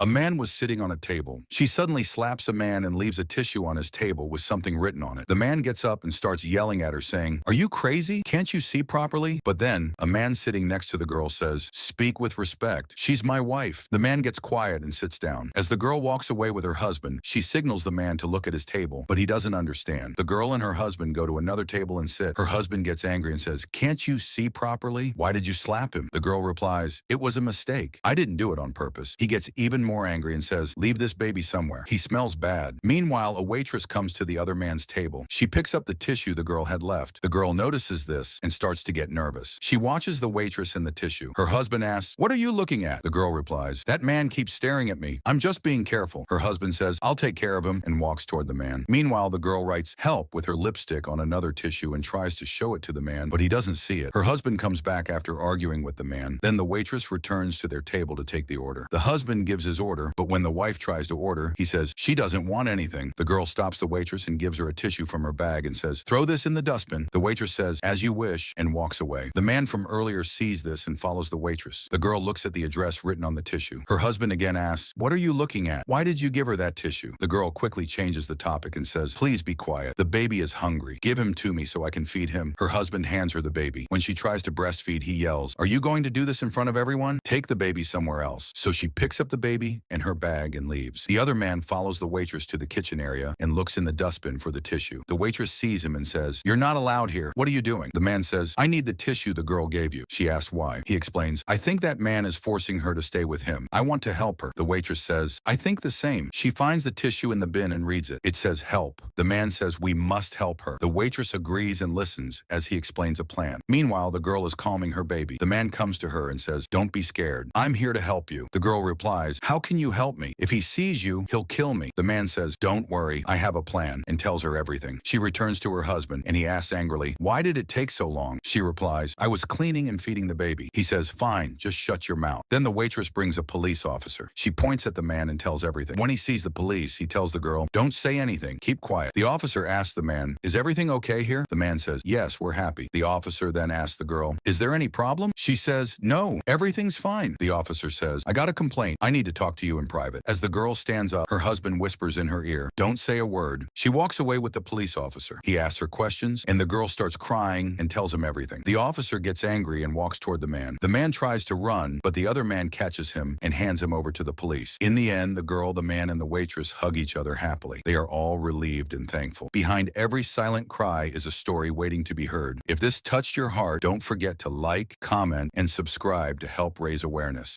A man was sitting on a table. She suddenly slaps a man and leaves a tissue on his table with something written on it. The man gets up and starts yelling at her saying, "Are you crazy? Can't you see properly?" But then, a man sitting next to the girl says, "Speak with respect. She's my wife." The man gets quiet and sits down. As the girl walks away with her husband, she signals the man to look at his table, but he doesn't understand. The girl and her husband go to another table and sit. Her husband gets angry and says, "Can't you see properly? Why did you slap him?" The girl replies, "It was a mistake. I didn't do it on purpose." He gets even more angry and says, "Leave this baby somewhere. He smells bad." Meanwhile, a waitress comes to the other man's table. She picks up the tissue the girl had left. The girl notices this and starts to get nervous. She watches the waitress and the tissue. Her husband asks, "What are you looking at?" The girl replies, "That man keeps staring at me. I'm just being careful." Her husband says, "I'll take care of him," and walks toward the man. Meanwhile, the girl writes "help" with her lipstick on another tissue and tries to show it to the man, but he doesn't see it. Her husband comes back after arguing with the man. Then the waitress returns to their table to take the order. The husband gives his order, but when the wife tries to order, he says, "She doesn't want anything." The girl stops the waitress and gives her a tissue from her bag and says, "Throw this in the dustbin." The waitress says, "As you wish," and walks away. The man from earlier sees this and follows the waitress. The girl looks at the address written on the tissue. Her husband again asks, "What are you looking at? Why did you give her that tissue?" The girl quickly changes the topic and says, "Please be quiet. The baby is hungry. Give him to me so I can feed him." Her husband hands her the baby. When she tries to breastfeed, he yells, "Are you going to do this in front of everyone? Take the baby somewhere else." So she picks up the baby and her bag and leaves. The other man follows the waitress to the kitchen area and looks in the dustbin for the tissue. The waitress sees him and says, "You're not allowed here. What are you doing?" The man says, "I need the tissue the girl gave you." She asks why. He explains, "I think that man is forcing her to stay with him. I want to help her." The waitress says, "I think the same." She finds the tissue in the bin and reads it. It says help. The man says, "We must help her." The waitress agrees and listens as he explains a plan. Meanwhile, the girl is calming her baby. The man comes to her and says, "Don't be scared. I'm here to help you." The girl replies, "How can you help me? If he sees you, he'll kill me." The man says, "Don't worry, I have a plan," and tells her everything. She returns to her husband and he asks angrily, "Why did it take so long?" She replies, "I was cleaning and feeding the baby." He says, "Fine, just shut your mouth." Then the waitress brings a police officer. She points at the man and tells everything. When he sees the police, he tells the girl, "Don't say anything, keep quiet." The officer asks the man, "Is everything okay here?" The man says, "Yes, we're happy." The officer then asks the girl, "Is there any problem?" She says, "No, everything's fine." The officer says, "I got a complaint. I need to talk to you in private." As the girl stands up, her husband whispers in her ear, "Don't say a word." She walks away with the police officer. He asks her questions, and the girl starts crying and tells him everything. The officer gets angry and walks toward the man. The man tries to run, but the other man catches him and hands him over to the police. In the end, the girl, the man, and the waitress hug each other happily. They are all relieved and thankful. Behind every silent cry is a story waiting to be heard. If this touched your heart, don't forget to like, comment, and subscribe to help raise awareness.